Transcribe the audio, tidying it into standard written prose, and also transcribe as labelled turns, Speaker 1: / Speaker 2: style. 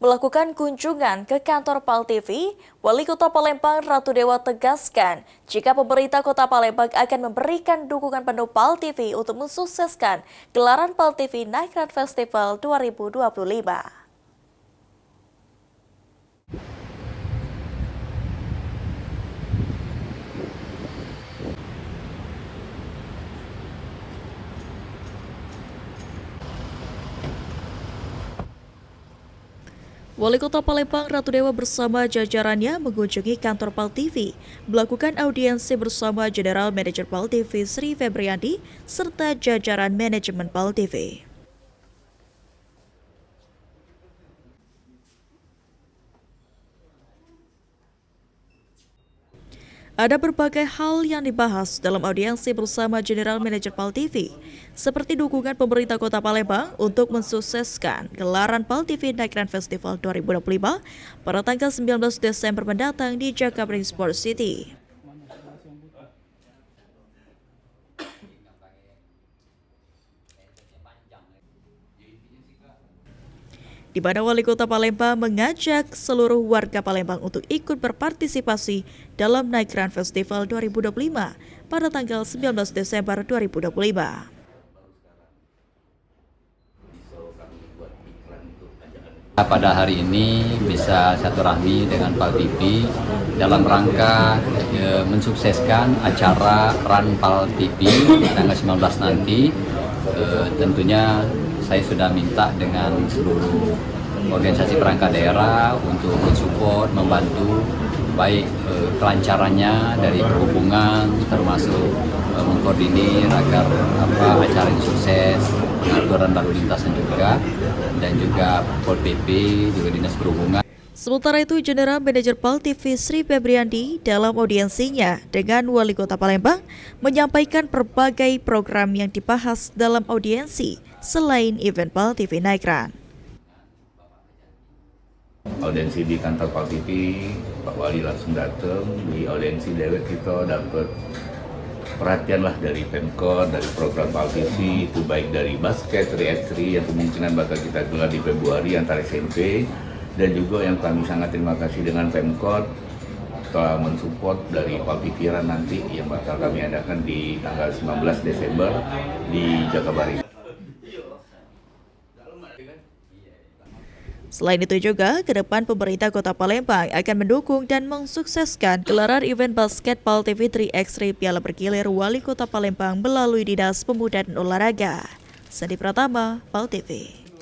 Speaker 1: Melakukan kunjungan ke kantor PAL TV, Wali Kota Palembang Ratu Dewa tegaskan jika pemerintah Kota Palembang akan memberikan dukungan penuh PAL TV untuk mensukseskan gelaran PAL TV Night Run Festival 2025. Wali Kota Palembang Ratu Dewa bersama jajarannya mengunjungi kantor PAL TV, melakukan audiensi bersama General Manager PAL TV Sri Febriandi serta jajaran manajemen PAL TV. Ada berbagai hal yang dibahas dalam audiensi bersama General Manager PAL TV, seperti dukungan pemerintah Kota Palembang untuk mensukseskan gelaran PAL TV Night Run Festival 2025 pada tanggal 19 Desember mendatang di Jakabaring Sport City. Di mana Wali Kota Palembang mengajak seluruh warga Palembang untuk ikut berpartisipasi dalam Night Run Festival 2025 pada tanggal 19 Desember 2025.
Speaker 2: Pada hari ini bisa silaturahmi dengan PAL TV dalam rangka mensukseskan acara Run PAL TV tanggal 19 nanti. Tentunya saya sudah minta dengan seluruh organisasi perangkat daerah untuk mensupport, membantu baik kelancarannya dari perhubungan termasuk mengkoordinir agar acara ini sukses, pengaturan lalu lintasan juga, dan juga Pol PP juga Dinas Perhubungan.
Speaker 1: Sementara itu, General Manager PAL TV Sri Febriandi dalam audiensinya dengan Wali Kota Palembang menyampaikan berbagai program yang dibahas dalam audiensi selain event PAL TV Night Run.
Speaker 3: Audiensi di kantor PAL TV, Pak Wali langsung datang. Di audiensi dewek kita dapat perhatian lah dari Pemkot, dari program PAL TV, itu baik dari basket, 3x3 yang kemungkinan bakal kita gelar di Februari antara SMP, dan juga yang kami sangat terima kasih dengan Pemkot telah mensupport dari PAL TV Run nanti yang bakal kami adakan di tanggal 19 Desember di Jakabaring.
Speaker 1: Selain itu juga, ke depan pemerintah Kota Palembang akan mendukung dan mensukseskan gelaran event basket PAL TV 3x3 Piala Bergilir Wali Kota Palembang melalui Dinas Pemuda dan Olahraga. Sandi Pratama, PAL TV.